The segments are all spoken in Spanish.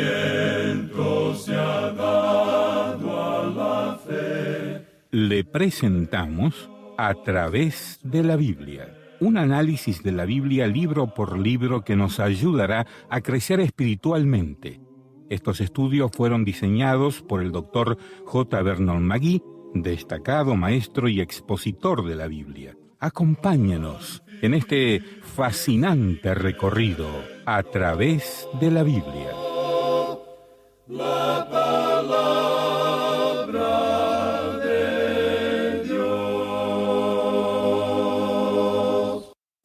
viento se ha dado a la fe. Le presentamos A través de la Biblia, un análisis de la Biblia libro por libro que nos ayudará a crecer espiritualmente. Estos estudios fueron diseñados por el Dr. J. Vernon McGee, destacado maestro y expositor de la Biblia. Acompáñenos en este fascinante recorrido a través de la Biblia. La palabra de Dios.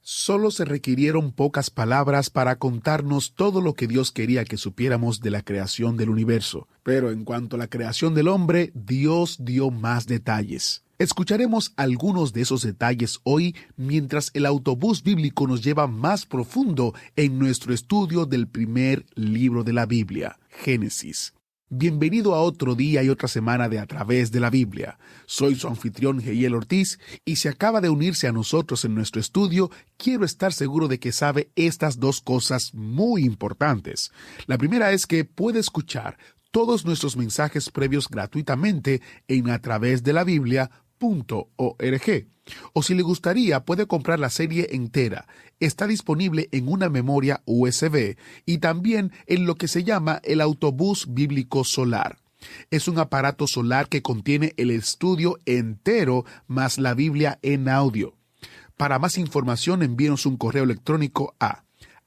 Solo se requirieron pocas palabras para contarnos todo lo que Dios quería que supiéramos de la creación del universo. Pero en cuanto a la creación del hombre, Dios dio más detalles. Escucharemos algunos de esos detalles hoy mientras el autobús bíblico nos lleva más profundo en nuestro estudio del primer libro de la Biblia, Génesis. Bienvenido a otro día y otra semana de A través de la Biblia. Soy su anfitrión Jehiel Ortiz y si acaba de unirse a nosotros en nuestro estudio, quiero estar seguro de que sabe estas dos cosas muy importantes. La primera es que puede escuchar todos nuestros mensajes previos gratuitamente en atravesdelabiblia.org. O si le gustaría, puede comprar la serie entera. Está disponible en una memoria USB y también en lo que se llama el autobús bíblico solar. Es un aparato solar que contiene el estudio entero más la Biblia en audio. Para más información, envíenos un correo electrónico a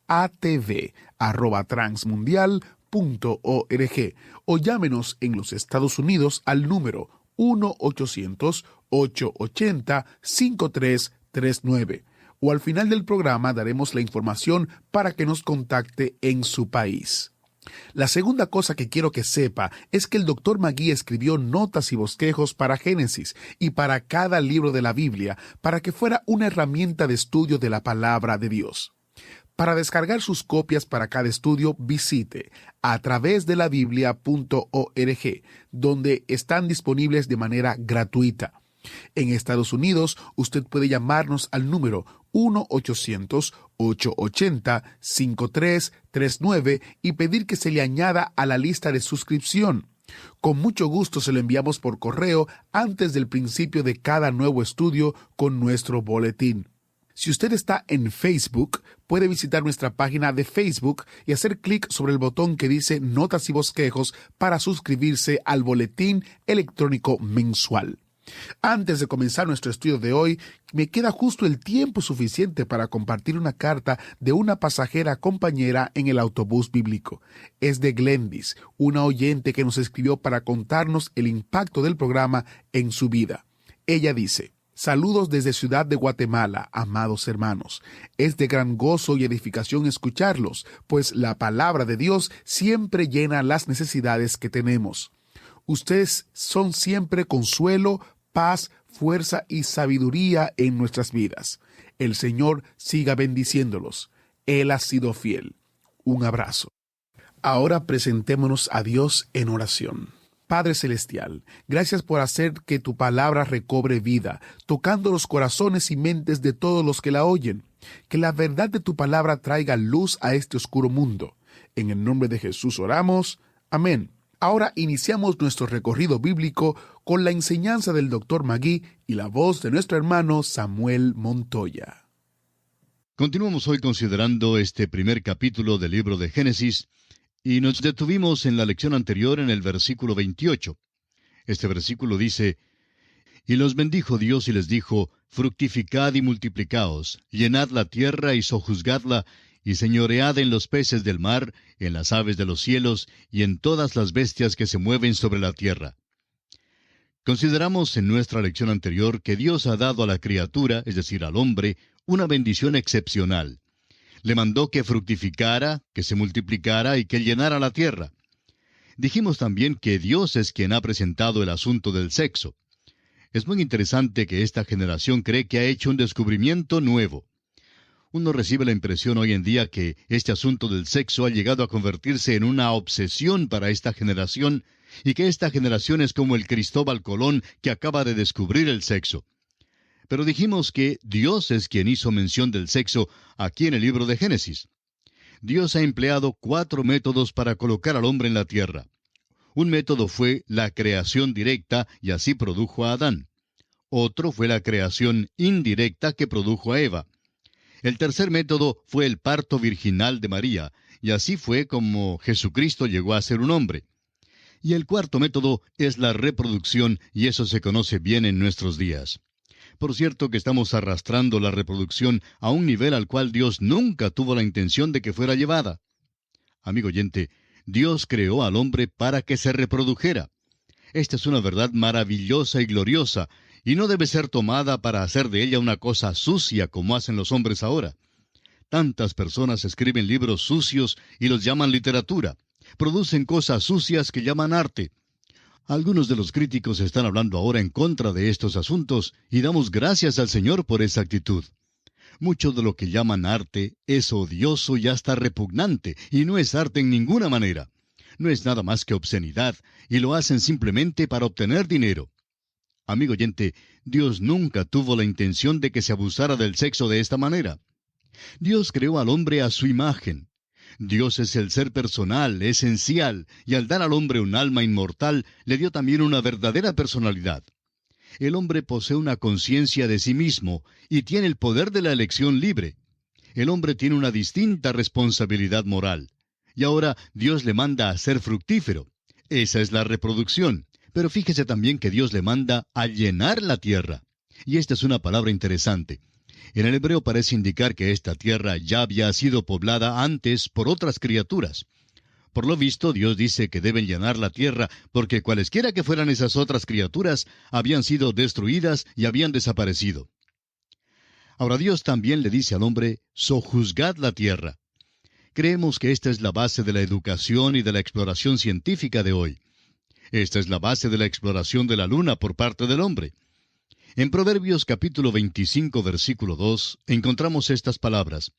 atv@transmundial.org o llámenos en los Estados Unidos al número 1-800-880-5339. O al final del programa daremos la información para que nos contacte en su país. La segunda cosa que quiero que sepa es que el Dr. McGee escribió notas y bosquejos para Génesis y para cada libro de la Biblia para que fuera una herramienta de estudio de la palabra de Dios. Para descargar sus copias para cada estudio, visite atravesdelabiblia.org, donde están disponibles de manera gratuita. En Estados Unidos, usted puede llamarnos al número 1-800-880-5339 y pedir que se le añada a la lista de suscripción. Con mucho gusto se lo enviamos por correo antes del principio de cada nuevo estudio con nuestro boletín. Si usted está en Facebook, puede visitar nuestra página de Facebook y hacer clic sobre el botón que dice Notas y Bosquejos para suscribirse al boletín electrónico mensual. Antes de comenzar nuestro estudio de hoy, me queda justo el tiempo suficiente para compartir una carta de una pasajera compañera en el autobús bíblico. Es de Glendis, una oyente que nos escribió para contarnos el impacto del programa en su vida. Ella dice: saludos desde Ciudad de Guatemala, amados hermanos. Es de gran gozo y edificación escucharlos, pues la palabra de Dios siempre llena las necesidades que tenemos. Ustedes son siempre consuelo, paz, fuerza y sabiduría en nuestras vidas. El Señor siga bendiciéndolos. Él ha sido fiel. Un abrazo. Ahora presentémonos a Dios en oración. Padre Celestial, gracias por hacer que tu palabra recobre vida, tocando los corazones y mentes de todos los que la oyen. Que la verdad de tu palabra traiga luz a este oscuro mundo. En el nombre de Jesús oramos. Amén. Ahora iniciamos nuestro recorrido bíblico con la enseñanza del Dr. McGee y la voz de nuestro hermano Samuel Montoya. Continuamos hoy considerando este primer capítulo del libro de Génesis, y nos detuvimos en la lección anterior en el versículo 28. Este versículo dice: Y los bendijo Dios y les dijo: fructificad y multiplicaos, llenad la tierra y sojuzgadla, y señoread en los peces del mar, en las aves de los cielos, y en todas las bestias que se mueven sobre la tierra. Consideramos en nuestra lección anterior que Dios ha dado a la criatura, es decir, al hombre, una bendición excepcional. Le mandó que fructificara, que se multiplicara y que llenara la tierra. Dijimos también que Dios es quien ha presentado el asunto del sexo. Es muy interesante que esta generación cree que ha hecho un descubrimiento nuevo. Uno recibe la impresión hoy en día que este asunto del sexo ha llegado a convertirse en una obsesión para esta generación, y que esta generación es como el Cristóbal Colón que acaba de descubrir el sexo. Pero dijimos que Dios es quien hizo mención del sexo aquí en el libro de Génesis. Dios ha empleado 4 métodos para colocar al hombre en la tierra. Un método fue la creación directa y así produjo a Adán. Otro fue la creación indirecta que produjo a Eva. El tercer método fue el parto virginal de María, y así fue como Jesucristo llegó a ser un hombre. Y el cuarto método es la reproducción, y eso se conoce bien en nuestros días. Por cierto que estamos arrastrando la reproducción a un nivel al cual Dios nunca tuvo la intención de que fuera llevada. Amigo oyente, Dios creó al hombre para que se reprodujera. Esta es una verdad maravillosa y gloriosa, y no debe ser tomada para hacer de ella una cosa sucia como hacen los hombres ahora. Tantas personas escriben libros sucios y los llaman literatura. Producen cosas sucias que llaman arte. Algunos de los críticos están hablando ahora en contra de estos asuntos y damos gracias al Señor por esa actitud. Mucho de lo que llaman arte es odioso y hasta repugnante, y no es arte en ninguna manera. No es nada más que obscenidad, y lo hacen simplemente para obtener dinero. Amigo oyente, Dios nunca tuvo la intención de que se abusara del sexo de esta manera. Dios creó al hombre a su imagen. Dios es el ser personal, esencial, y al dar al hombre un alma inmortal, le dio también una verdadera personalidad. El hombre posee una conciencia de sí mismo y tiene el poder de la elección libre. El hombre tiene una distinta responsabilidad moral. Y ahora Dios le manda a ser fructífero. Esa es la reproducción. Pero fíjese también que Dios le manda a llenar la tierra. Y esta es una palabra interesante. En el hebreo parece indicar que esta tierra ya había sido poblada antes por otras criaturas. Por lo visto, Dios dice que deben llenar la tierra porque cualesquiera que fueran esas otras criaturas habían sido destruidas y habían desaparecido. Ahora Dios también le dice al hombre, sojuzgad la tierra. Creemos que esta es la base de la educación y de la exploración científica de hoy. Esta es la base de la exploración de la luna por parte del hombre. En Proverbios capítulo 25, versículo 2, encontramos estas palabras.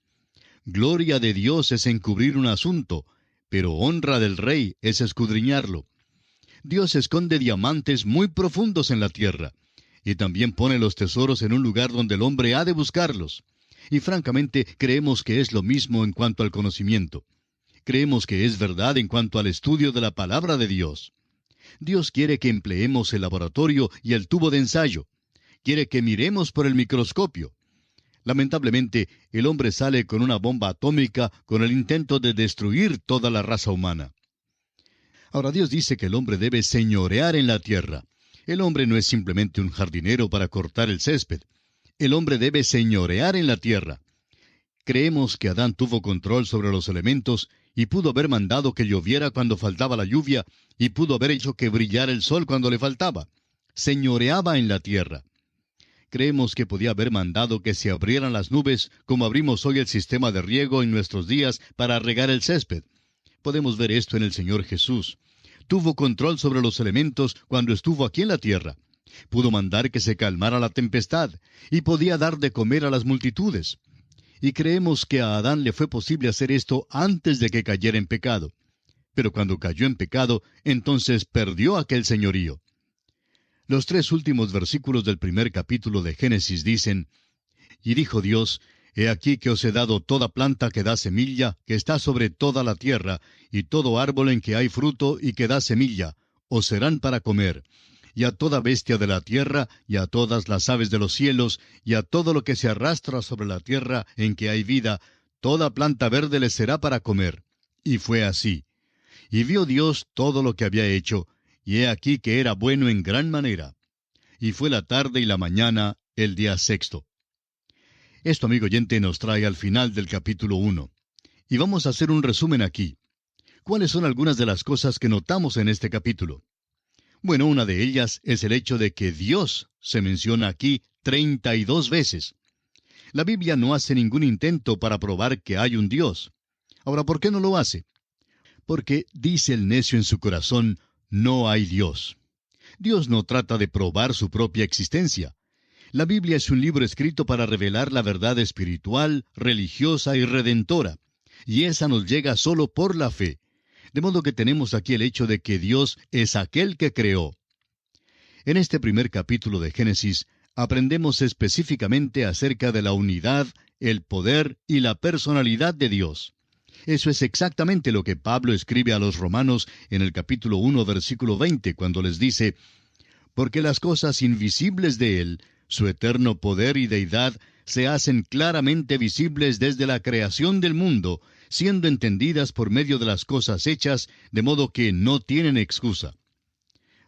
Gloria de Dios es encubrir un asunto, pero honra del rey es escudriñarlo. Dios esconde diamantes muy profundos en la tierra, y también pone los tesoros en un lugar donde el hombre ha de buscarlos. Y francamente creemos que es lo mismo en cuanto al conocimiento. Creemos que es verdad en cuanto al estudio de la palabra de Dios. Dios quiere que empleemos el laboratorio y el tubo de ensayo. Quiere que miremos por el microscopio. Lamentablemente, el hombre sale con una bomba atómica con el intento de destruir toda la raza humana. Ahora Dios dice que el hombre debe señorear en la tierra. El hombre no es simplemente un jardinero para cortar el césped. El hombre debe señorear en la tierra. Creemos que Adán tuvo control sobre los elementos y pudo haber mandado que lloviera cuando faltaba la lluvia y pudo haber hecho que brillara el sol cuando le faltaba. Señoreaba en la tierra. Creemos que podía haber mandado que se abrieran las nubes, como abrimos hoy el sistema de riego en nuestros días para regar el césped. Podemos ver esto en el Señor Jesús. Tuvo control sobre los elementos cuando estuvo aquí en la tierra. Pudo mandar que se calmara la tempestad, y podía dar de comer a las multitudes. Y creemos que a Adán le fue posible hacer esto antes de que cayera en pecado. Pero cuando cayó en pecado, entonces perdió aquel señorío. Los 3 últimos versículos del primer capítulo de Génesis dicen, Y dijo Dios, He aquí que os he dado toda planta que da semilla, que está sobre toda la tierra, y todo árbol en que hay fruto y que da semilla, os serán para comer. Y a toda bestia de la tierra, y a todas las aves de los cielos, y a todo lo que se arrastra sobre la tierra en que hay vida, toda planta verde les será para comer. Y fue así. Y vio Dios todo lo que había hecho, y he aquí que era bueno en gran manera. Y fue la tarde y la mañana, el día 6. Esto, amigo oyente, nos trae al final del capítulo 1. Y vamos a hacer un resumen aquí. ¿Cuáles son algunas de las cosas que notamos en este capítulo? Bueno, una de ellas es el hecho de que Dios se menciona aquí 32 veces. La Biblia no hace ningún intento para probar que hay un Dios. Ahora, ¿por qué no lo hace? Porque dice el necio en su corazón, no hay Dios. Dios no trata de probar su propia existencia. La Biblia es un libro escrito para revelar la verdad espiritual, religiosa y redentora, y esa nos llega solo por la fe. De modo que tenemos aquí el hecho de que Dios es aquel que creó. En este primer capítulo de Génesis, aprendemos específicamente acerca de la unidad, el poder y la personalidad de Dios. Eso es exactamente lo que Pablo escribe a los romanos en el capítulo 1, versículo 20, cuando les dice: porque las cosas invisibles de Él, su eterno poder y deidad, se hacen claramente visibles desde la creación del mundo, siendo entendidas por medio de las cosas hechas, de modo que no tienen excusa.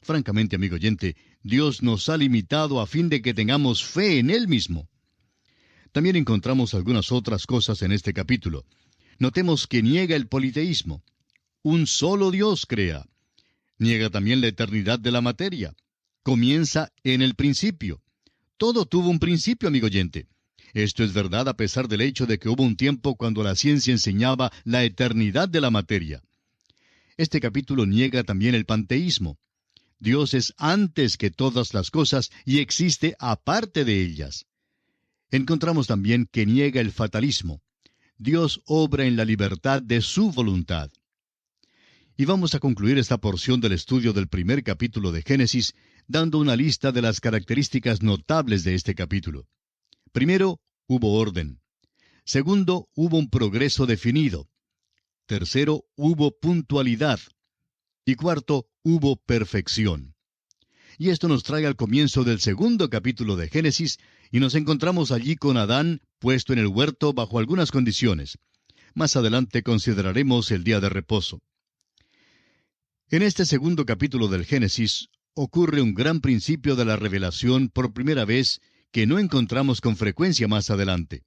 Francamente, amigo oyente, Dios nos ha limitado a fin de que tengamos fe en Él mismo. También encontramos algunas otras cosas en este capítulo. Notemos que niega el politeísmo. Un solo Dios crea. Niega también la eternidad de la materia. Comienza en el principio. Todo tuvo un principio, amigo oyente. Esto es verdad a pesar del hecho de que hubo un tiempo cuando la ciencia enseñaba la eternidad de la materia. Este capítulo niega también el panteísmo. Dios es antes que todas las cosas y existe aparte de ellas. Encontramos también que niega el fatalismo. Dios obra en la libertad de su voluntad. Y vamos a concluir esta porción del estudio del primer capítulo de Génesis dando una lista de las características notables de este capítulo. Primero, hubo orden. Segundo, hubo un progreso definido. Tercero, hubo puntualidad. Y cuarto, hubo perfección. Y esto nos trae al comienzo del segundo capítulo de Génesis, y nos encontramos allí con Adán puesto en el huerto bajo algunas condiciones. Más adelante consideraremos el día de reposo. En este segundo capítulo del Génesis ocurre un gran principio de la revelación por primera vez que no encontramos con frecuencia más adelante.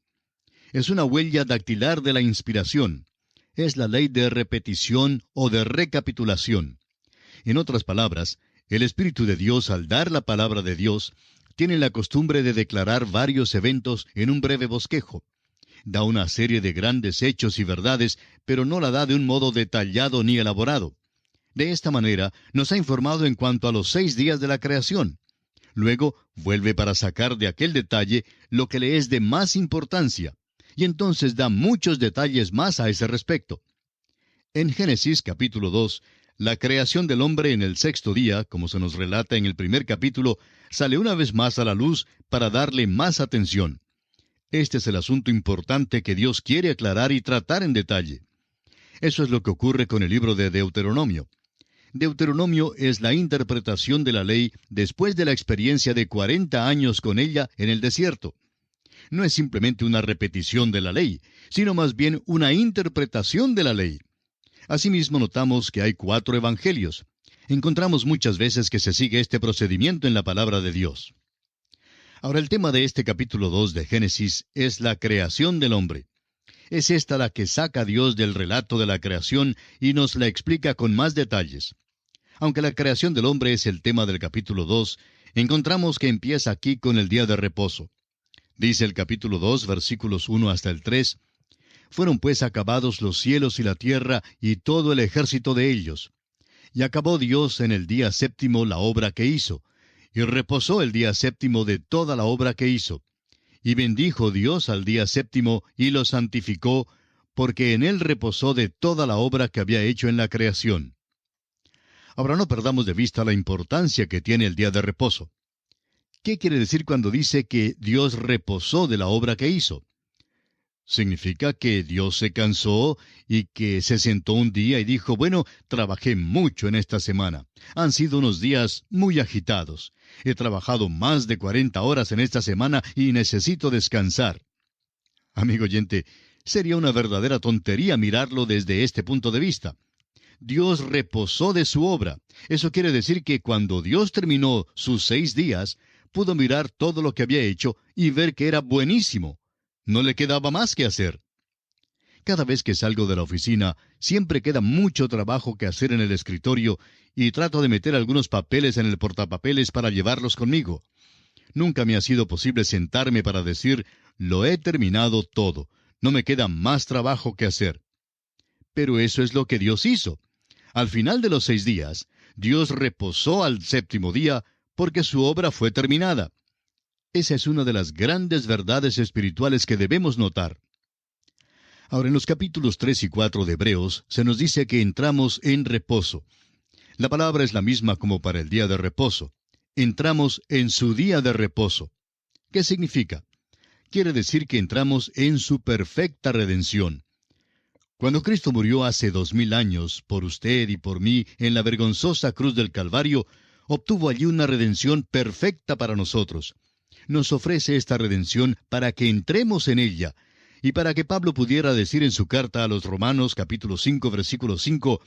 Es una huella dactilar de la inspiración. Es la ley de repetición o de recapitulación. En otras palabras, el Espíritu de Dios, al dar la palabra de Dios, tiene la costumbre de declarar varios eventos en un breve bosquejo. Da una serie de grandes hechos y verdades, pero no la da de un modo detallado ni elaborado. De esta manera, nos ha informado en cuanto a los 6 días de la creación. Luego, vuelve para sacar de aquel detalle lo que le es de más importancia, y entonces da muchos detalles más a ese respecto. En Génesis capítulo 2, la creación del hombre en el 6º día, como se nos relata en el primer capítulo, sale una vez más a la luz para darle más atención. Este es el asunto importante que Dios quiere aclarar y tratar en detalle. Eso es lo que ocurre con el libro de Deuteronomio. Deuteronomio es la interpretación de la ley después de la experiencia de 40 años con ella en el desierto. No es simplemente una repetición de la ley, sino más bien una interpretación de la ley. Asimismo, notamos que hay 4 evangelios. Encontramos muchas veces que se sigue este procedimiento en la palabra de Dios. Ahora, el tema de este capítulo 2 de Génesis es la creación del hombre. Es esta la que saca a Dios del relato de la creación y nos la explica con más detalles. Aunque la creación del hombre es el tema del capítulo 2, encontramos que empieza aquí con el día de reposo. Dice el capítulo 2, versículos 1 hasta el 3, «Fueron pues acabados los cielos y la tierra y todo el ejército de ellos. Y acabó Dios en el día 7º la obra que hizo, y reposó el día 7º de toda la obra que hizo. Y bendijo Dios al día 7º y lo santificó, porque en él reposó de toda la obra que había hecho en la creación». Ahora no perdamos de vista la importancia que tiene el día de reposo. ¿Qué quiere decir cuando dice que Dios reposó de la obra que hizo? Significa que Dios se cansó y que se sentó un día y dijo, bueno, trabajé mucho en esta semana. Han sido unos días muy agitados. He trabajado más de 40 horas en esta semana y necesito descansar. Amigo oyente, sería una verdadera tontería mirarlo desde este punto de vista. Dios reposó de su obra. Eso quiere decir que cuando Dios terminó sus 6 días, pudo mirar todo lo que había hecho y ver que era buenísimo. No le quedaba más que hacer. Cada vez que salgo de la oficina, siempre queda mucho trabajo que hacer en el escritorio y trato de meter algunos papeles en el portapapeles para llevarlos conmigo. Nunca me ha sido posible sentarme para decir, lo he terminado todo, no me queda más trabajo que hacer. Pero eso es lo que Dios hizo. Al final de los 6 días, Dios reposó al 7º día porque su obra fue terminada. Esa es una de las grandes verdades espirituales que debemos notar. Ahora, en los capítulos 3 y 4 de Hebreos, se nos dice que entramos en reposo. La palabra es la misma como para el día de reposo. Entramos en su día de reposo. ¿Qué significa? Quiere decir que entramos en su perfecta redención. Cuando Cristo murió hace 2000 años por usted y por mí en la vergonzosa cruz del Calvario, obtuvo allí una redención perfecta para nosotros. Nos ofrece esta redención para que entremos en ella, y para que Pablo pudiera decir en su carta a los Romanos capítulo 5 versículo 5,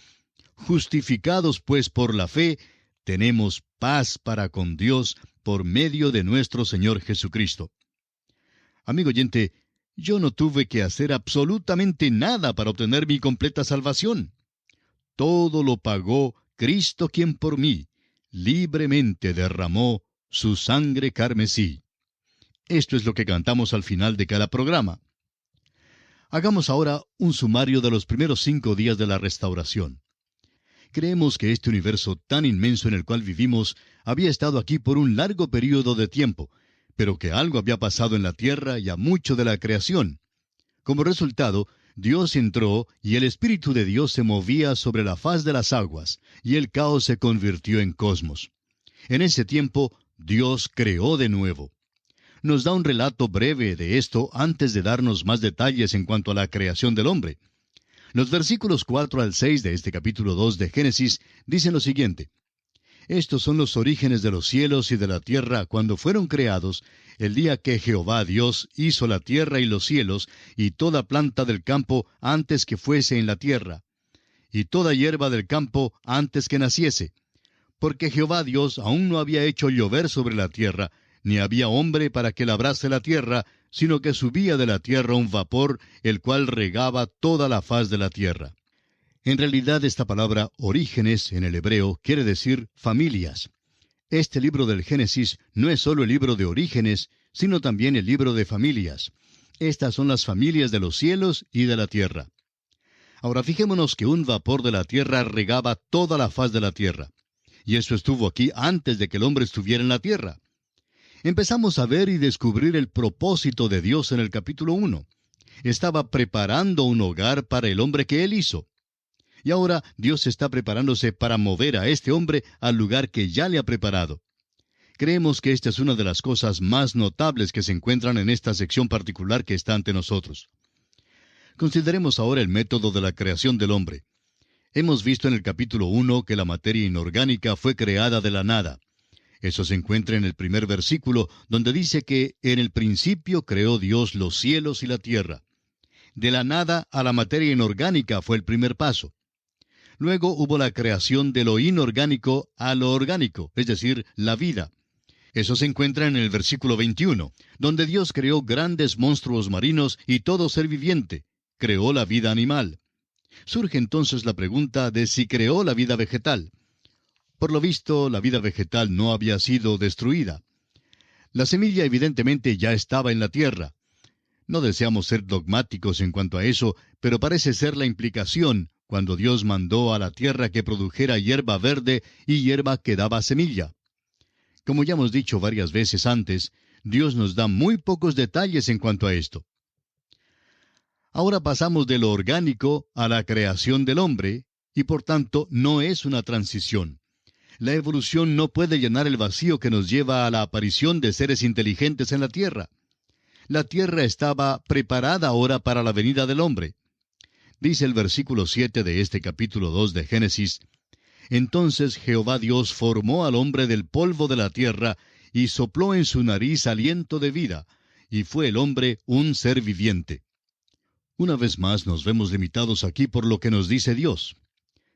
«Justificados pues por la fe, tenemos paz para con Dios por medio de nuestro Señor Jesucristo». Amigo oyente, yo no tuve que hacer absolutamente nada para obtener mi completa salvación. Todo lo pagó Cristo, quien por mí libremente derramó su sangre carmesí. Esto es lo que cantamos al final de cada programa. Hagamos ahora un sumario de los primeros 5 días de la restauración. Creemos que este universo tan inmenso en el cual vivimos había estado aquí por un largo período de tiempo, pero que algo había pasado en la tierra y a mucho de la creación. Como resultado, Dios entró y el Espíritu de Dios se movía sobre la faz de las aguas, y el caos se convirtió en cosmos. En ese tiempo, Dios creó de nuevo. Nos da un relato breve de esto antes de darnos más detalles en cuanto a la creación del hombre. Los versículos 4 al 6 de este capítulo 2 de Génesis dicen lo siguiente: «Estos son los orígenes de los cielos y de la tierra cuando fueron creados, el día que Jehová Dios hizo la tierra y los cielos, y toda planta del campo antes que fuese en la tierra, y toda hierba del campo antes que naciese. Porque Jehová Dios aún no había hecho llover sobre la tierra, ni había hombre para que labrase la tierra, sino que subía de la tierra un vapor, el cual regaba toda la faz de la tierra». En realidad, esta palabra orígenes en el hebreo quiere decir familias. Este libro del Génesis no es solo el libro de orígenes, sino también el libro de familias. Estas son las familias de los cielos y de la tierra. Ahora fijémonos que un vapor de la tierra regaba toda la faz de la tierra. Y eso estuvo aquí antes de que el hombre estuviera en la tierra. Empezamos a ver y descubrir el propósito de Dios en el capítulo 1. Estaba preparando un hogar para el hombre que Él hizo. Y ahora Dios está preparándose para mover a este hombre al lugar que ya le ha preparado. Creemos que esta es una de las cosas más notables que se encuentran en esta sección particular que está ante nosotros. Consideremos ahora el método de la creación del hombre. Hemos visto en el capítulo 1 que la materia inorgánica fue creada de la nada. Eso se encuentra en el primer versículo, donde dice que en el principio creó Dios los cielos y la tierra. De la nada a la materia inorgánica fue el primer paso. Luego hubo la creación de lo inorgánico a lo orgánico, es decir, la vida. Eso se encuentra en el versículo 21, donde Dios creó grandes monstruos marinos y todo ser viviente. Creó la vida animal. Surge entonces la pregunta de si creó la vida vegetal. Por lo visto, la vida vegetal no había sido destruida. La semilla evidentemente ya estaba en la tierra. No deseamos ser dogmáticos en cuanto a eso, pero parece ser la implicación cuando Dios mandó a la tierra que produjera hierba verde y hierba que daba semilla. Como ya hemos dicho varias veces antes, Dios nos da muy pocos detalles en cuanto a esto. Ahora pasamos de lo orgánico a la creación del hombre, y por tanto no es una transición. La evolución no puede llenar el vacío que nos lleva a la aparición de seres inteligentes en la tierra. La tierra estaba preparada ahora para la venida del hombre. Dice el versículo 7 de este capítulo 2 de Génesis: «Entonces Jehová Dios formó al hombre del polvo de la tierra, y sopló en su nariz aliento de vida, y fue el hombre un ser viviente». Una vez más nos vemos limitados aquí por lo que nos dice Dios.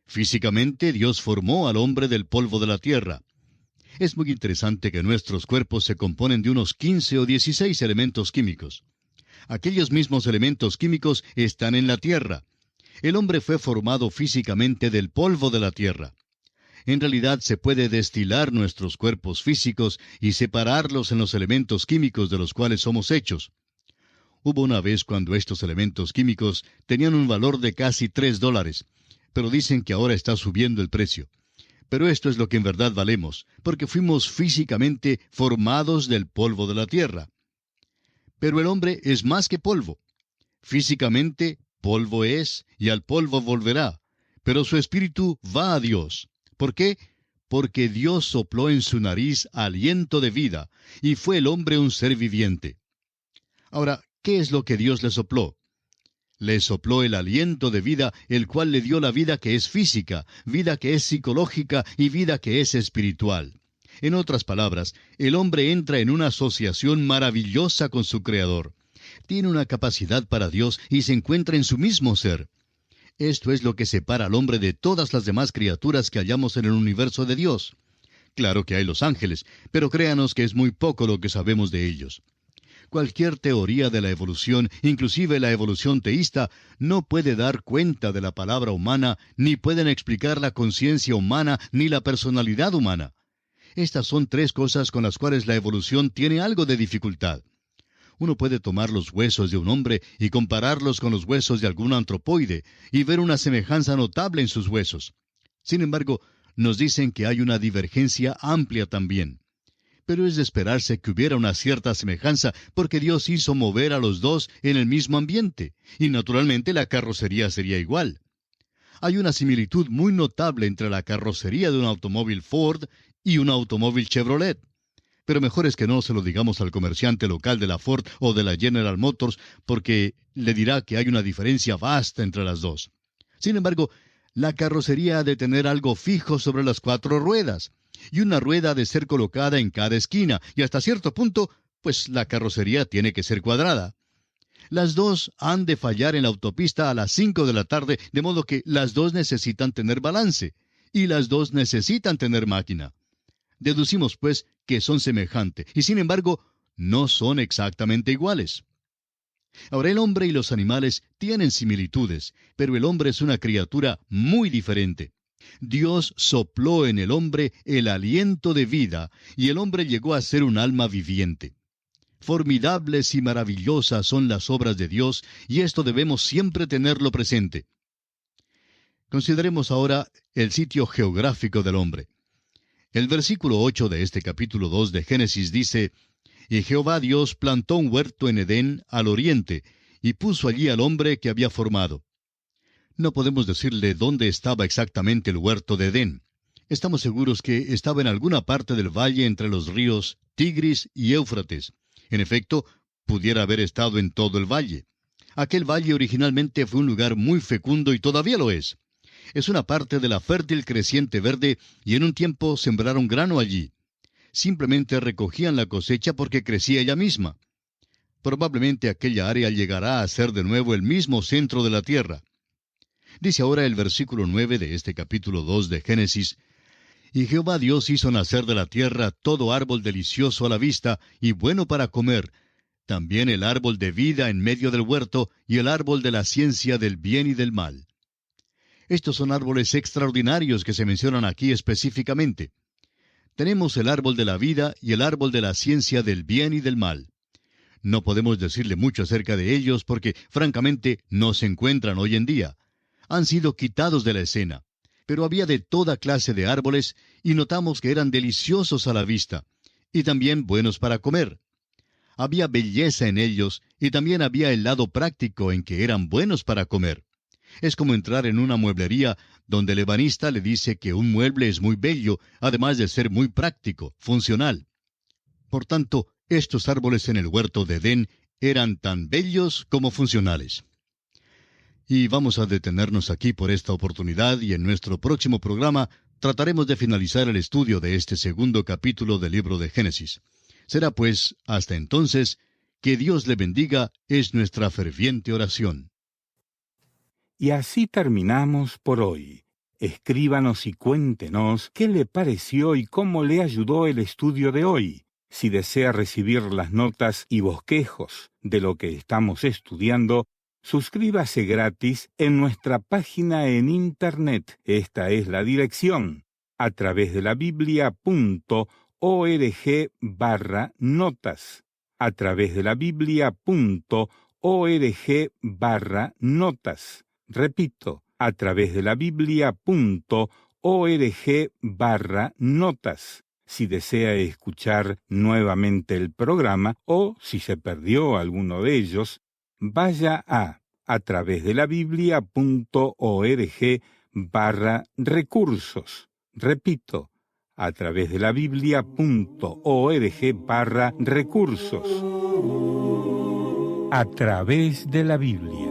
Físicamente, Dios formó al hombre del polvo de la tierra. Es muy interesante que nuestros cuerpos se componen de unos 15 o 16 elementos químicos. Aquellos mismos elementos químicos están en la tierra. El hombre fue formado físicamente del polvo de la tierra. En realidad se puede destilar nuestros cuerpos físicos y separarlos en los elementos químicos de los cuales somos hechos. Hubo una vez cuando estos elementos químicos tenían un valor de casi $3, pero dicen que ahora está subiendo el precio. Pero esto es lo que en verdad valemos, porque fuimos físicamente formados del polvo de la tierra. Pero el hombre es más que polvo. Físicamente, polvo es, y al polvo volverá. Pero su espíritu va a Dios. ¿Por qué? Porque Dios sopló en su nariz aliento de vida, y fue el hombre un ser viviente. Ahora, ¿qué es lo que Dios le sopló? Le sopló el aliento de vida, el cual le dio la vida que es física, vida que es psicológica y vida que es espiritual. En otras palabras, el hombre entra en una asociación maravillosa con su Creador. Tiene una capacidad para Dios y se encuentra en su mismo ser. Esto es lo que separa al hombre de todas las demás criaturas que hallamos en el universo de Dios. Claro que hay los ángeles, pero créanos que es muy poco lo que sabemos de ellos. Cualquier teoría de la evolución, inclusive la evolución teísta, no puede dar cuenta de la palabra humana, ni pueden explicar la conciencia humana, ni la personalidad humana. Estas son tres cosas con las cuales la evolución tiene algo de dificultad. Uno puede tomar los huesos de un hombre y compararlos con los huesos de algún antropoide y ver una semejanza notable en sus huesos. Sin embargo, nos dicen que hay una divergencia amplia también. Pero es de esperarse que hubiera una cierta semejanza porque Dios hizo mover a los dos en el mismo ambiente, y naturalmente la carrocería sería igual. Hay una similitud muy notable entre la carrocería de un automóvil Ford y un automóvil Chevrolet. Pero mejor es que no se lo digamos al comerciante local de la Ford o de la General Motors, porque le dirá que hay una diferencia vasta entre las dos. Sin embargo, la carrocería ha de tener algo fijo sobre las cuatro ruedas, y una rueda ha de ser colocada en cada esquina, y hasta cierto punto, pues la carrocería tiene que ser cuadrada. Las dos han de fallar en la autopista a las 5 de la tarde, de modo que las dos necesitan tener balance, y las dos necesitan tener máquina. Deducimos, pues, que son semejantes, y sin embargo, no son exactamente iguales. Ahora, el hombre y los animales tienen similitudes, pero el hombre es una criatura muy diferente. Dios sopló en el hombre el aliento de vida, y el hombre llegó a ser un alma viviente. Formidables y maravillosas son las obras de Dios, y esto debemos siempre tenerlo presente. Consideremos ahora el sitio geográfico del hombre. El versículo 8 de este capítulo 2 de Génesis dice: «Y Jehová Dios plantó un huerto en Edén al oriente, y puso allí al hombre que había formado». No podemos decirle dónde estaba exactamente el huerto de Edén. Estamos seguros que estaba en alguna parte del valle entre los ríos Tigris y Éufrates. En efecto, pudiera haber estado en todo el valle. Aquel valle originalmente fue un lugar muy fecundo y todavía lo es. Es una parte de la fértil creciente verde, y en un tiempo sembraron grano allí. Simplemente recogían la cosecha porque crecía ella misma. Probablemente aquella área llegará a ser de nuevo el mismo centro de la tierra. Dice ahora el versículo 9 de este capítulo 2 de Génesis: «Y Jehová Dios hizo nacer de la tierra todo árbol delicioso a la vista y bueno para comer, también el árbol de vida en medio del huerto y el árbol de la ciencia del bien y del mal». Estos son árboles extraordinarios que se mencionan aquí específicamente. Tenemos el árbol de la vida y el árbol de la ciencia del bien y del mal. No podemos decirle mucho acerca de ellos porque, francamente, no se encuentran hoy en día. Han sido quitados de la escena. Pero había de toda clase de árboles y notamos que eran deliciosos a la vista y también buenos para comer. Había belleza en ellos y también había el lado práctico en que eran buenos para comer. Es como entrar en una mueblería donde el ebanista le dice que un mueble es muy bello, además de ser muy práctico, funcional. Por tanto, estos árboles en el huerto de Edén eran tan bellos como funcionales. Y vamos a detenernos aquí por esta oportunidad, y en nuestro próximo programa trataremos de finalizar el estudio de este segundo capítulo del libro de Génesis. Será pues, hasta entonces, que Dios le bendiga, es nuestra ferviente oración. Y así terminamos por hoy. Escríbanos y cuéntenos qué le pareció y cómo le ayudó el estudio de hoy. Si desea recibir las notas y bosquejos de lo que estamos estudiando, suscríbase gratis en nuestra página en Internet. Esta es la dirección: atravesdelabiblia.org/notas. atravesdelabiblia.org/notas. Repito, atravesdelabiblia.org/notas. Si desea escuchar nuevamente el programa o si se perdió alguno de ellos, vaya a atravesdelabiblia.org/recursos. Repito, atravesdelabiblia.org/recursos. A través de la Biblia.